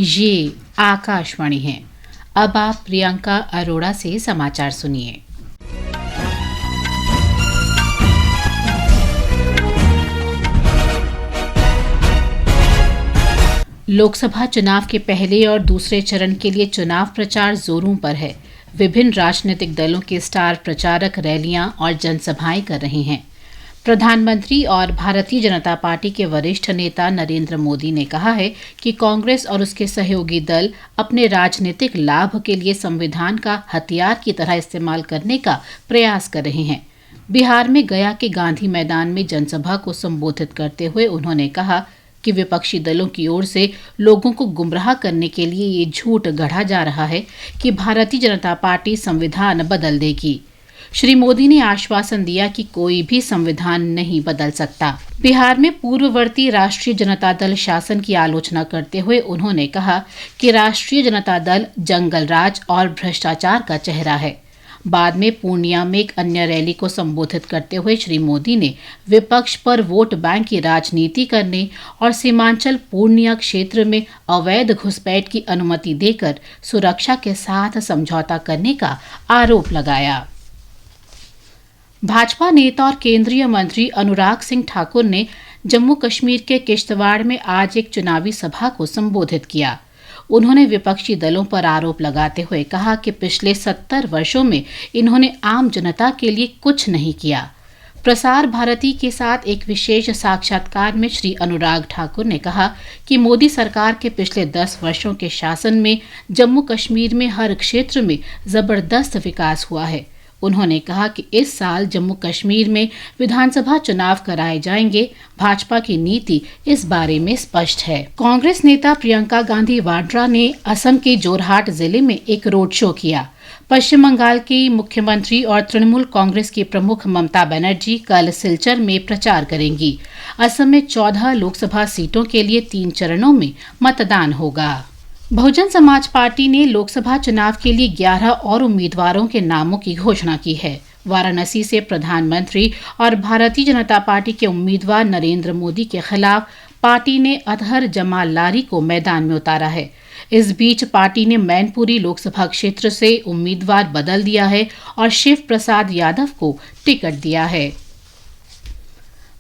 ये आकाशवाणी है। अब आप प्रियंका अरोड़ा से समाचार सुनिए। लोकसभा चुनाव के पहले और दूसरे चरण के लिए चुनाव प्रचार जोरों पर है। विभिन्न राजनीतिक दलों के स्टार प्रचारक रैलियां और जनसभाएं कर रहे हैं। प्रधानमंत्री और भारतीय जनता पार्टी के वरिष्ठ नेता नरेंद्र मोदी ने कहा है कि कांग्रेस और उसके सहयोगी दल अपने राजनीतिक लाभ के लिए संविधान का हथियार की तरह इस्तेमाल करने का प्रयास कर रहे हैं। बिहार में गया के गांधी मैदान में जनसभा को संबोधित करते हुए उन्होंने कहा कि विपक्षी दलों की ओर से लोगों को गुमराह करने के लिए ये झूठ गढ़ा जा रहा है कि भारतीय जनता पार्टी संविधान बदल देगी। श्री मोदी ने आश्वासन दिया कि कोई भी संविधान नहीं बदल सकता। बिहार में पूर्ववर्ती राष्ट्रीय जनता दल शासन की आलोचना करते हुए उन्होंने कहा कि राष्ट्रीय जनता दल जंगल राज और भ्रष्टाचार का चेहरा है। बाद में पूर्णिया में एक अन्य रैली को संबोधित करते हुए श्री मोदी ने विपक्ष पर वोट बैंक की राजनीति करने और सीमांचल पूर्णिया क्षेत्र में अवैध घुसपैठ की अनुमति देकर सुरक्षा के साथ समझौता करने का आरोप लगाया। भाजपा नेता और केंद्रीय मंत्री अनुराग सिंह ठाकुर ने जम्मू कश्मीर के किश्तवाड़ में आज एक चुनावी सभा को संबोधित किया। उन्होंने विपक्षी दलों पर आरोप लगाते हुए कहा कि पिछले 70 वर्षों में इन्होंने आम जनता के लिए कुछ नहीं किया। प्रसार भारती के साथ एक विशेष साक्षात्कार में श्री अनुराग ठाकुर ने कहा कि मोदी सरकार के पिछले 10 वर्षों के शासन में जम्मू कश्मीर में हर क्षेत्र में जबरदस्त विकास हुआ है। उन्होंने कहा कि इस साल जम्मू कश्मीर में विधानसभा चुनाव कराए जाएंगे। भाजपा की नीति इस बारे में स्पष्ट है। कांग्रेस नेता प्रियंका गांधी वाड्रा ने असम के जोरहाट जिले में एक रोड शो किया। पश्चिम बंगाल की मुख्यमंत्री और तृणमूल कांग्रेस की प्रमुख ममता बनर्जी कल सिलचर में प्रचार करेंगी। असम में 14 लोकसभा सीटों के लिए 3 चरणों में मतदान होगा। बहुजन समाज पार्टी ने लोकसभा चुनाव के लिए 11 और उम्मीदवारों के नामों की घोषणा की है। वाराणसी से प्रधानमंत्री और भारतीय जनता पार्टी के उम्मीदवार नरेंद्र मोदी के खिलाफ पार्टी ने अतहर जमाल लारी को मैदान में उतारा है। इस बीच पार्टी ने मैनपुरी लोकसभा क्षेत्र से उम्मीदवार बदल दिया है और शिव प्रसाद यादव को टिकट दिया है।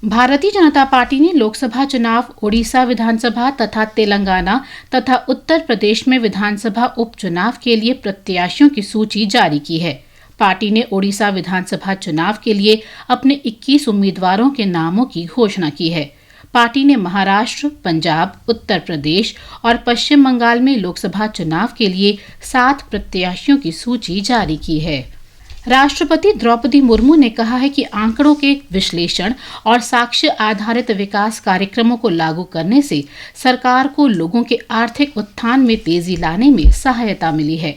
भारतीय जनता पार्टी ने लोकसभा चुनाव, ओडिशा विधानसभा तथा तेलंगाना तथा उत्तर प्रदेश में विधानसभा उपचुनाव के लिए प्रत्याशियों की सूची जारी की है। पार्टी ने ओडिशा विधानसभा चुनाव के लिए अपने 21 उम्मीदवारों के नामों की घोषणा की है। पार्टी ने महाराष्ट्र, पंजाब, उत्तर प्रदेश और पश्चिम बंगाल में लोकसभा चुनाव के लिए 7 प्रत्याशियों की सूची जारी की है। राष्ट्रपति द्रौपदी मुर्मू ने कहा है कि आंकड़ों के विश्लेषण और साक्ष्य आधारित विकास कार्यक्रमों को लागू करने से सरकार को लोगों के आर्थिक उत्थान में तेजी लाने में सहायता मिली है।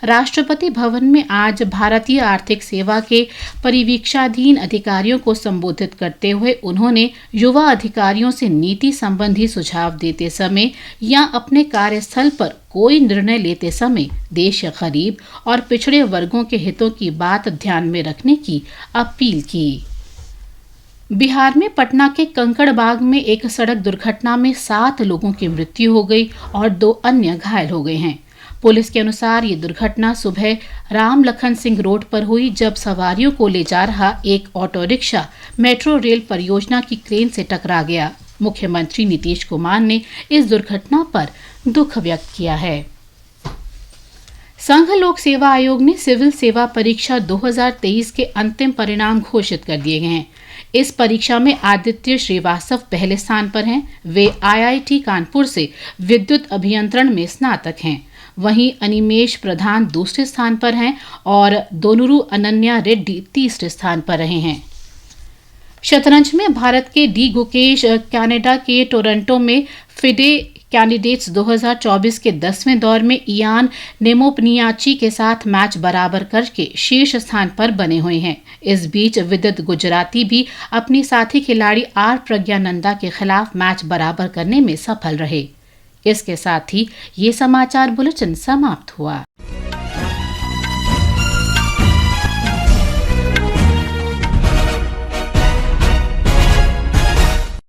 राष्ट्रपति भवन में आज भारतीय आर्थिक सेवा के परिवीक्षाधीन अधिकारियों को संबोधित करते हुए उन्होंने युवा अधिकारियों से नीति संबंधी सुझाव देते समय या अपने कार्यस्थल पर कोई निर्णय लेते समय देश गरीब और पिछड़े वर्गों के हितों की बात ध्यान में रखने की अपील की। बिहार में पटना के कंकड़बाग में एक सड़क दुर्घटना में 7 लोगों की मृत्यु हो गई और 2 अन्य घायल हो गए हैं। पुलिस के अनुसार ये दुर्घटना सुबह राम लखन सिंह रोड पर हुई, जब सवारियों को ले जा रहा एक ऑटो रिक्शा मेट्रो रेल परियोजना की क्रेन से टकरा गया। मुख्यमंत्री नीतीश कुमार ने इस दुर्घटना पर दुख व्यक्त किया है। संघ लोक सेवा आयोग ने सिविल सेवा परीक्षा 2023 के अंतिम परिणाम घोषित कर दिए गए हैं। इस परीक्षा में आदित्य श्रीवास्तव पहले स्थान पर हैं। वे IIT कानपुर से विद्युत अभियंत्रण में स्नातक हैं। वहीं अनिमेश प्रधान दूसरे स्थान पर हैं और दोनुरु अनन्या रेड्डी तीसरे स्थान पर रहे हैं। शतरंज में भारत के डी गुकेश कनाडा के टोरंटो में फिडे कैंडिडेट्स 2024 के 10वें दौर में इयान नेमोपनियाची के साथ मैच बराबर करके शीर्ष स्थान पर बने हुए हैं। इस बीच विदित गुजराती भी अपनी साथी खिलाड़ी आर प्रज्ञानंदा के खिलाफ मैच बराबर करने में सफल रहे। इसके साथ ही ये समाचार बुलेटिन समाप्त हुआ।